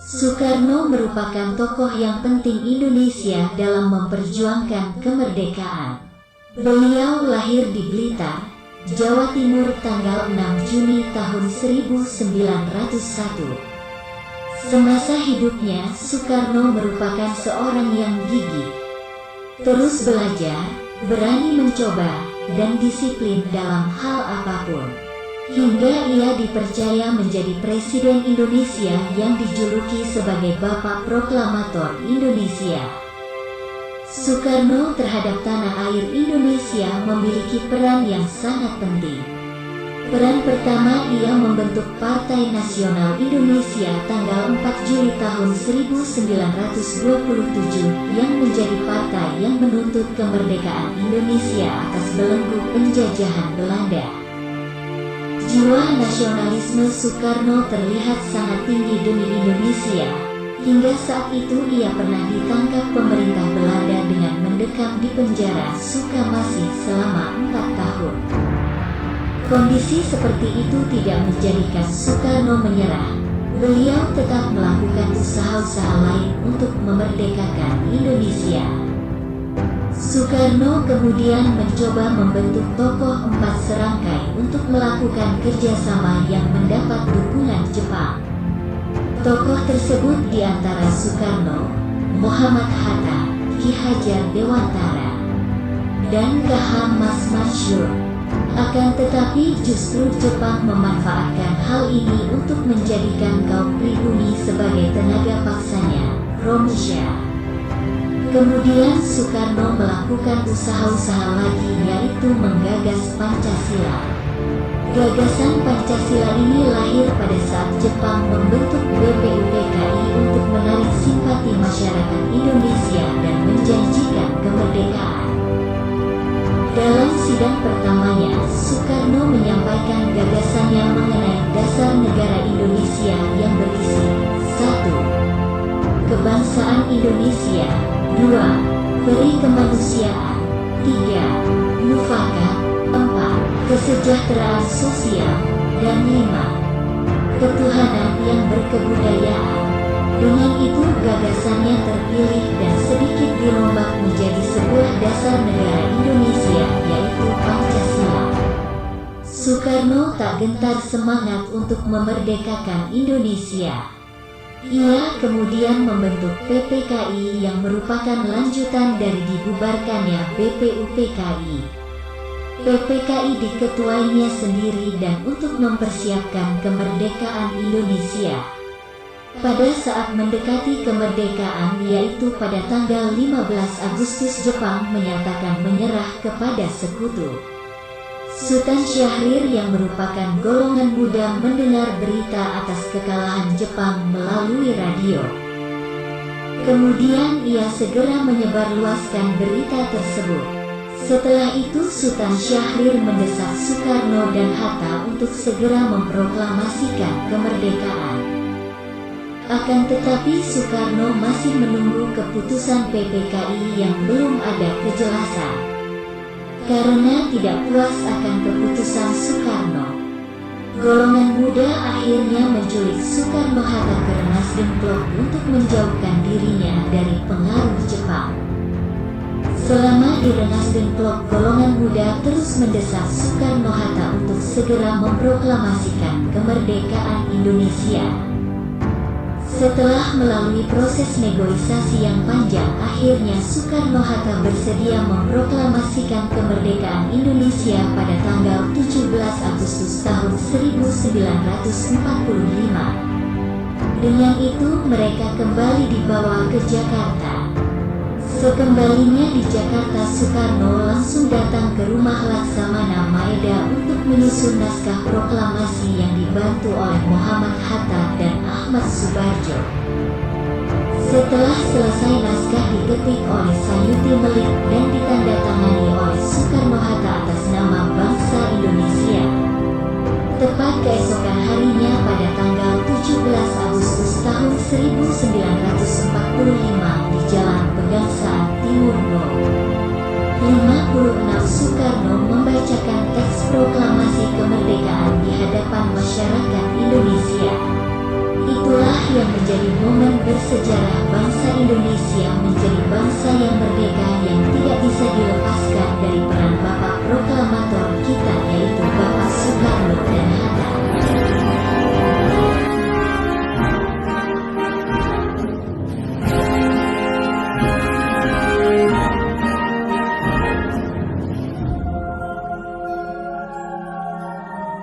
Soekarno merupakan tokoh yang penting Indonesia dalam memperjuangkan kemerdekaan. Beliau lahir di Blitar, Jawa Timur tanggal 6 Juni tahun 1901. Semasa hidupnya, Soekarno merupakan seorang yang gigih, terus belajar, berani mencoba, dan disiplin dalam hal apapun. Hingga ia dipercaya menjadi Presiden Indonesia yang dijuluki sebagai Bapak Proklamator Indonesia. Soekarno terhadap tanah air Indonesia memiliki peran yang sangat penting. Peran pertama, ia membentuk Partai Nasional Indonesia tanggal 4 Juli tahun 1927 yang menjadi partai yang menuntut kemerdekaan Indonesia atas belenggu penjajahan Belanda. Jiwa nasionalisme Soekarno terlihat sangat tinggi demi Indonesia. Hingga saat itu ia pernah ditangkap pemerintah Belanda dengan mendekam di penjara Sukamiskin selama 4 tahun. Kondisi seperti itu tidak menjadikan Soekarno menyerah. Beliau tetap melakukan usaha-usaha lain untuk memerdekakan Indonesia. Soekarno kemudian mencoba membentuk tokoh 4 serangkai untuk melakukan kerjasama yang mendapat dukungan Jepang. Tokoh tersebut diantara Soekarno, Muhammad Hatta, Ki Hajar Dewantara, dan K. H. Mansur. Akan tetapi justru Jepang memanfaatkan hal ini untuk menjadikan kaum pribumi sebagai tenaga paksanya, Romusha. Kemudian Soekarno melakukan usaha-usaha lagi, yaitu menggagas Pancasila. Gagasan Pancasila ini lahir pada saat Jepang membentuk BPUPKI untuk menarik simpati masyarakat Indonesia dan menjanjikan kemerdekaan. Dalam sidang pertamanya, Soekarno menyampaikan gagasannya mengenai dasar negara Indonesia yang berisi 1. Kebangsaan Indonesia, 2. Peri kemanusiaan, 3. Mufakat, 4. Kesejahteraan sosial, dan 5. Ketuhanan yang berkebudayaan. Dengan itu gagasannya terpilih dan sedikit dirombak menjadi sebuah dasar negara Indonesia, yaitu Pancasila. Soekarno tak gentar semangat untuk memerdekakan Indonesia. Ia kemudian membentuk PPKI yang merupakan lanjutan dari dibubarkannya BPUPKI. PPKI diketuainya sendiri dan untuk mempersiapkan kemerdekaan Indonesia. Pada saat mendekati kemerdekaan, yaitu pada tanggal 15 Agustus, Jepang menyatakan menyerah kepada sekutu. Sultan Syahrir yang merupakan golongan muda mendengar berita atas kekalahan Jepang melalui radio. Kemudian ia segera menyebarluaskan berita tersebut. Setelah itu Sultan Syahrir mendesak Soekarno dan Hatta untuk segera memproklamasikan kemerdekaan. Akan tetapi Soekarno masih menunggu keputusan PPKI yang belum ada kejelasan. Karena tidak puas akan keputusan Soekarno, golongan muda akhirnya menculik Soekarno-Hatta ke Renasdem Club untuk menjauhkan dirinya dari pengaruh Jepang. Selama di Renasdem Club, golongan muda terus mendesak Soekarno-Hatta untuk segera memproklamasikan kemerdekaan Indonesia. Setelah melalui proses negosiasi yang panjang, akhirnya Soekarno-Hatta bersedia memproklamasikan kemerdekaan Indonesia pada tanggal 17 Agustus tahun 1945. Dengan itu mereka kembali dibawa ke Jakarta. Sekembalinya di Jakarta, Soekarno langsung datang ke rumah Laksamana Maeda untuk menyusun naskah proklamasi yang dibantu oleh Muhammad Hatta dan Ahmad Subarjo. Setelah selesai, naskah diketik oleh Sayuti Melik dan ditandatangani oleh Soekarno-Hatta atas nama bangsa Indonesia. Tepat keesokan harinya pada tanggal 17 Agustus tahun 1945,